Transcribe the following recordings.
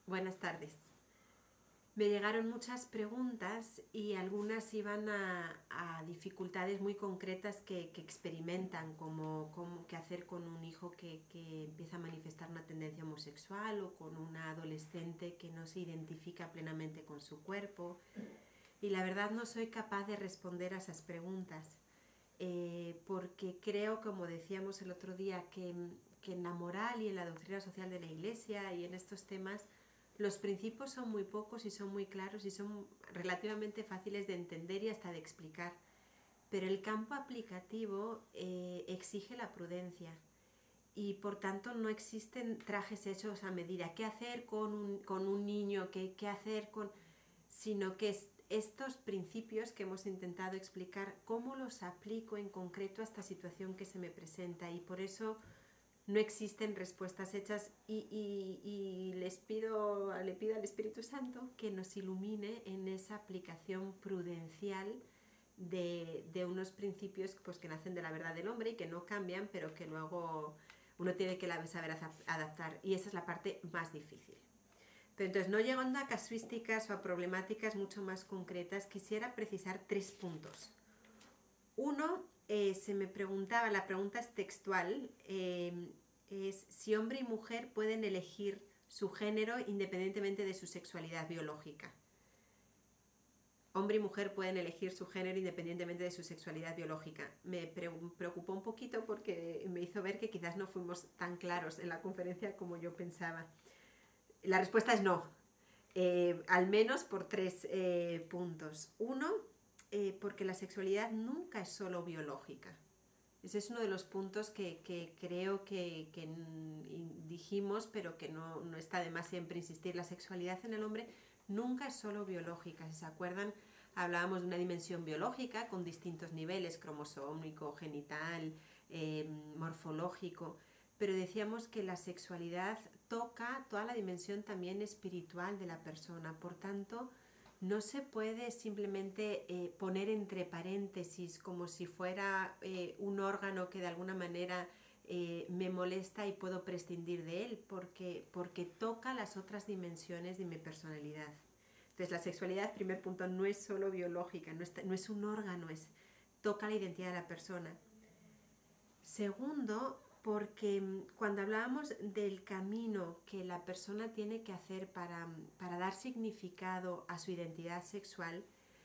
Buenas tardes. Me llegaron muchas preguntas y algunas iban a dificultades muy concretas que experimentan, como qué hacer con un hijo que empieza a manifestar una tendencia homosexual o con una adolescente que no se identifica plenamente con su cuerpo. Y la verdad no soy capaz de responder a esas preguntas, porque creo, como decíamos el otro día, que en la moral y en la doctrina social de la Iglesia y en estos temas los principios son muy pocos y son muy claros y son relativamente fáciles de entender y hasta de explicar. Pero el campo aplicativo exige la prudencia y por tanto no existen trajes hechos a medida. ¿Qué hacer con un niño? ¿Qué hacer con...? Sino que estos principios que hemos intentado explicar, ¿cómo los aplico en concreto a esta situación que se me presenta? Y por eso no existen respuestas hechas y le pido al Espíritu Santo que nos ilumine en esa aplicación prudencial de unos principios pues, que nacen de la verdad del hombre y que no cambian, pero que luego uno tiene que saber adaptar. Y esa es la parte más difícil. Pero entonces, no llegando a casuísticas o a problemáticas mucho más concretas, quisiera precisar 3 puntos. Uno, se me preguntaba, la pregunta es textual, es si hombre y mujer pueden elegir su género independientemente de su sexualidad biológica. Hombre y mujer pueden elegir su género independientemente de su sexualidad biológica. Me preocupó un poquito porque me hizo ver que quizás no fuimos tan claros en la conferencia como yo pensaba. La respuesta es no, al menos por 3 puntos. Uno, porque la sexualidad nunca es solo biológica. Ese es uno de los puntos que creo que dijimos, pero que no está de más siempre insistir. La sexualidad en el hombre nunca es solo biológica. Si se acuerdan, hablábamos de una dimensión biológica con distintos niveles, cromosómico, genital, morfológico, pero decíamos que la sexualidad toca toda la dimensión también espiritual de la persona. Por tanto, no se puede simplemente poner entre paréntesis como si fuera un órgano que de alguna manera me molesta y puedo prescindir de él, porque toca las otras dimensiones de mi personalidad. Entonces la sexualidad, primer punto, no es solo biológica, no es un órgano, toca la identidad de la persona. Segundo, porque cuando hablábamos del camino que la persona tiene que hacer para dar significado a su identidad sexual,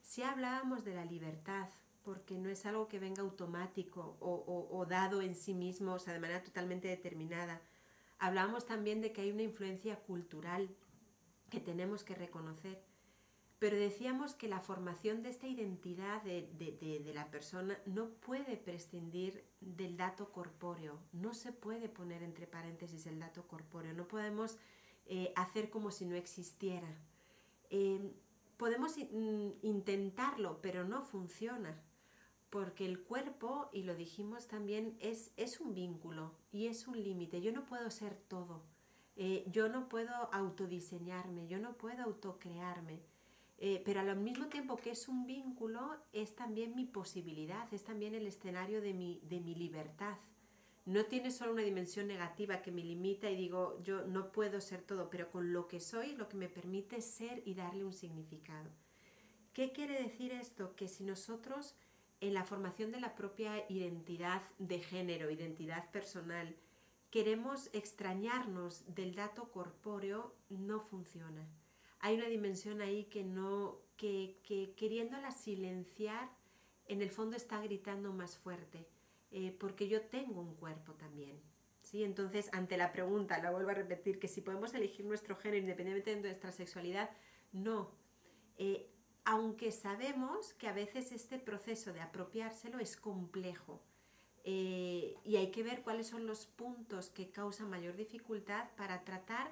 sí hablábamos de la libertad, porque no es algo que venga automático o dado en sí mismo, o sea, de manera totalmente determinada. Hablábamos también de que hay una influencia cultural que tenemos que reconocer. Pero decíamos que la formación de esta identidad de la persona no puede prescindir del dato corpóreo, no se puede poner entre paréntesis el dato corpóreo, no podemos hacer como si no existiera. Podemos intentarlo, pero no funciona, porque el cuerpo, y lo dijimos también, es un vínculo y es un límite. Yo no puedo ser todo, yo no puedo autodiseñarme, yo no puedo autocrearme. Pero al mismo tiempo que es un vínculo, es también mi posibilidad, es también el escenario de mi libertad. No tiene solo una dimensión negativa que me limita y digo, yo no puedo ser todo, pero con lo que soy, lo que me permite ser y darle un significado. ¿Qué quiere decir esto? Que si nosotros en la formación de la propia identidad de género, identidad personal, queremos extrañarnos del dato corpóreo, no funciona. Hay una dimensión ahí que queriéndola silenciar, en el fondo está gritando más fuerte, porque yo tengo un cuerpo también. ¿Sí? Entonces, ante la pregunta, la vuelvo a repetir, que si podemos elegir nuestro género independientemente de nuestra sexualidad, no. Aunque sabemos que a veces este proceso de apropiárselo es complejo, y hay que ver cuáles son los puntos que causan mayor dificultad para tratar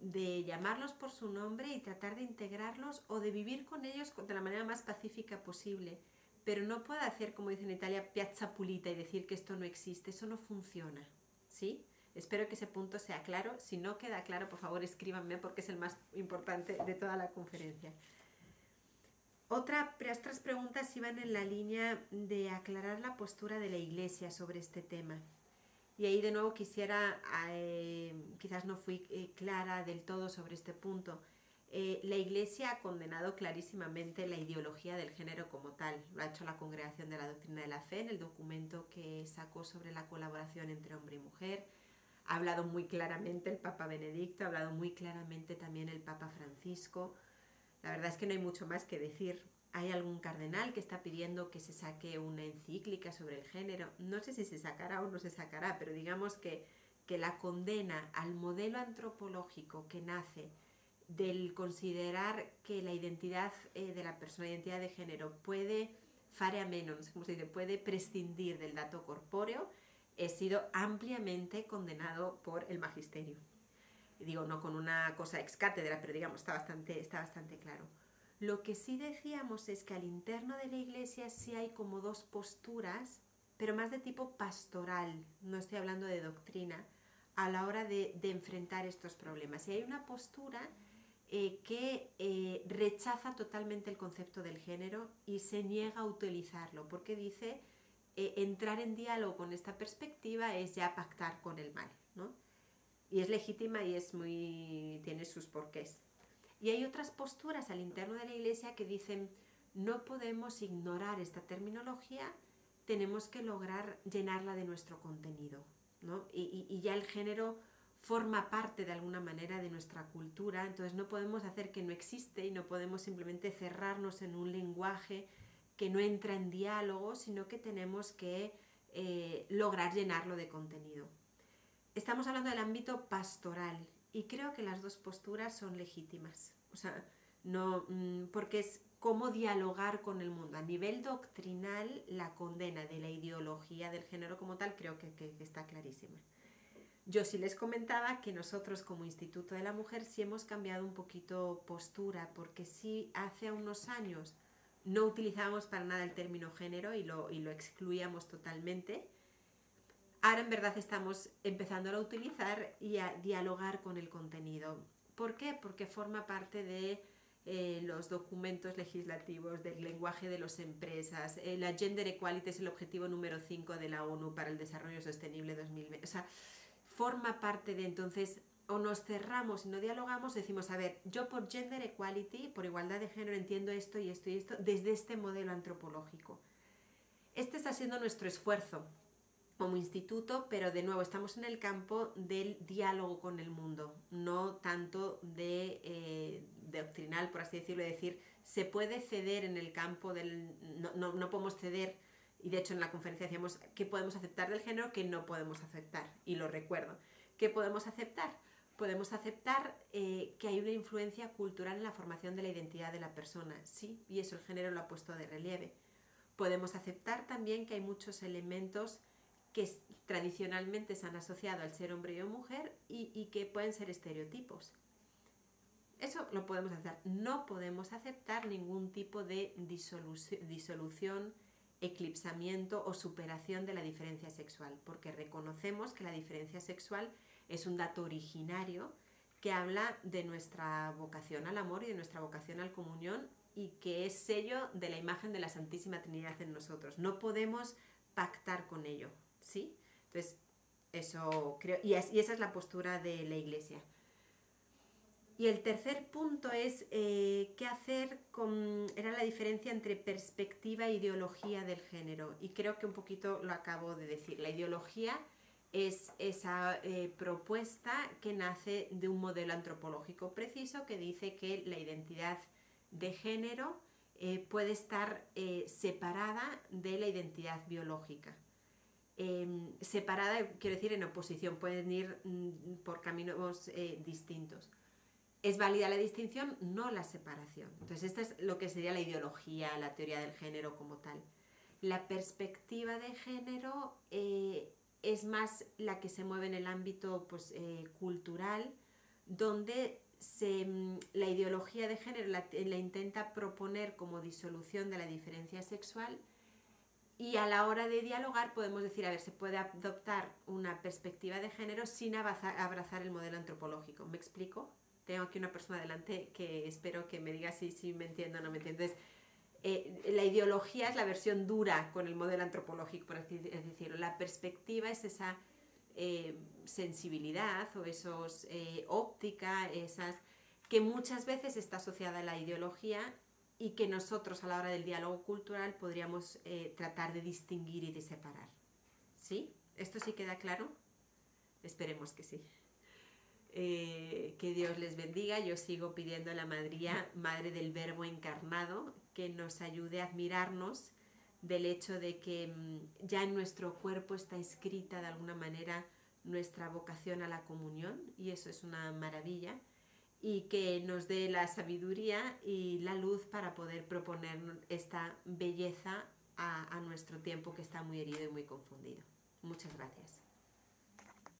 de llamarlos por su nombre y tratar de integrarlos o de vivir con ellos de la manera más pacífica posible. Pero no puedo hacer, como dicen en Italia, piazza pulita y decir que esto no existe, eso no funciona. ¿Sí? Espero que ese punto sea claro. Si no queda claro, por favor escríbanme porque es el más importante de toda la conferencia. Otras preguntas iban en la línea de aclarar la postura de la Iglesia sobre este tema. Y ahí de nuevo quisiera, quizás no fui clara del todo sobre este punto. La Iglesia ha condenado clarísimamente la ideología del género como tal. Lo ha hecho la Congregación de la Doctrina de la Fe en el documento que sacó sobre la colaboración entre hombre y mujer. Ha hablado muy claramente el Papa Benedicto, ha hablado muy claramente también el Papa Francisco. La verdad es que no hay mucho más que decir. Hay algún cardenal que está pidiendo que se saque una encíclica sobre el género. No sé si se sacará o no se sacará, pero digamos que la condena al modelo antropológico que nace del considerar que la identidad de la persona, la identidad de género, puede fare a meno, no sé cómo se dice, puede prescindir del dato corpóreo, he sido ampliamente condenado por el magisterio. Digo, no con una cosa ex cátedra, pero digamos, está bastante claro. Lo que sí decíamos es que al interno de la Iglesia sí hay como dos posturas, pero más de tipo pastoral, no estoy hablando de doctrina, a la hora de enfrentar estos problemas. Y hay una postura que rechaza totalmente el concepto del género y se niega a utilizarlo, porque dice entrar en diálogo con esta perspectiva es ya pactar con el mal, ¿no? Y es legítima y tiene sus porqués. Y hay otras posturas al interno de la Iglesia que dicen no podemos ignorar esta terminología, tenemos que lograr llenarla de nuestro contenido, ¿no? Y ya el género forma parte de alguna manera de nuestra cultura, entonces no podemos hacer que no existe y no podemos simplemente cerrarnos en un lenguaje que no entra en diálogo, sino que tenemos que lograr llenarlo de contenido. Estamos hablando del ámbito pastoral y creo que las dos posturas son legítimas. O sea, no, porque es cómo dialogar con el mundo. A nivel doctrinal, la condena de la ideología del género como tal creo que está clarísima. Yo sí les comentaba que nosotros como Instituto de la Mujer sí hemos cambiado un poquito postura, porque sí hace unos años no utilizábamos para nada el término género y lo excluíamos totalmente. Ahora en verdad estamos empezando a utilizar y a dialogar con el contenido. ¿Por qué? Porque forma parte de los documentos legislativos, del lenguaje de las empresas. La Gender Equality es el objetivo número 5 de la ONU para el Desarrollo Sostenible 2020. O sea, forma parte de, entonces, o nos cerramos y no dialogamos, decimos, a ver, yo por Gender Equality, por igualdad de género, entiendo esto y esto y esto, desde este modelo antropológico. Este está siendo nuestro esfuerzo como instituto, pero de nuevo estamos en el campo del diálogo con el mundo, no tanto de doctrinal, por así decirlo, es decir, se puede ceder en el campo del... No podemos ceder, y de hecho en la conferencia decíamos qué podemos aceptar del género, qué no podemos aceptar, y lo recuerdo. ¿Qué podemos aceptar? Podemos aceptar que hay una influencia cultural en la formación de la identidad de la persona, sí, y eso el género lo ha puesto de relieve. Podemos aceptar también que hay muchos elementos que tradicionalmente se han asociado al ser hombre o mujer y que pueden ser estereotipos. Eso lo podemos hacer. No podemos aceptar ningún tipo de disolución, eclipsamiento o superación de la diferencia sexual, porque reconocemos que la diferencia sexual es un dato originario que habla de nuestra vocación al amor y de nuestra vocación a la comunión y que es sello de la imagen de la Santísima Trinidad en nosotros. No podemos pactar con ello, ¿sí? Entonces, eso creo, y esa es la postura de la Iglesia. Y el tercer punto es qué hacer era la diferencia entre perspectiva e ideología del género. Y creo que un poquito lo acabo de decir. La ideología es esa propuesta que nace de un modelo antropológico preciso que dice que la identidad de género puede estar separada de la identidad biológica. Separada, quiero decir, en oposición, pueden ir por caminos distintos. ¿Es válida la distinción? No la separación. Entonces, esta es lo que sería la ideología, la teoría del género como tal. La perspectiva de género es más la que se mueve en el ámbito cultural, donde la ideología de género la intenta proponer como disolución de la diferencia sexual. Y a la hora de dialogar podemos decir, a ver, se puede adoptar una perspectiva de género sin abrazar el modelo antropológico. ¿Me explico? Tengo aquí una persona delante que espero que me diga si me entiendo o no me entiendo. Entonces, la ideología es la versión dura con el modelo antropológico, por así decirlo. La perspectiva es esa sensibilidad o esos óptica, esas que muchas veces está asociada a la ideología y que nosotros a la hora del diálogo cultural podríamos tratar de distinguir y de separar. ¿Sí? ¿Esto sí queda claro? Esperemos que sí. Que Dios les bendiga. Yo sigo pidiendo a la Madre del Verbo encarnado, que nos ayude a admirarnos del hecho de que ya en nuestro cuerpo está escrita de alguna manera nuestra vocación a la comunión, y eso es una maravilla, y que nos dé la sabiduría y la luz para poder proponer esta belleza a nuestro tiempo, que está muy herido y muy confundido. Muchas gracias.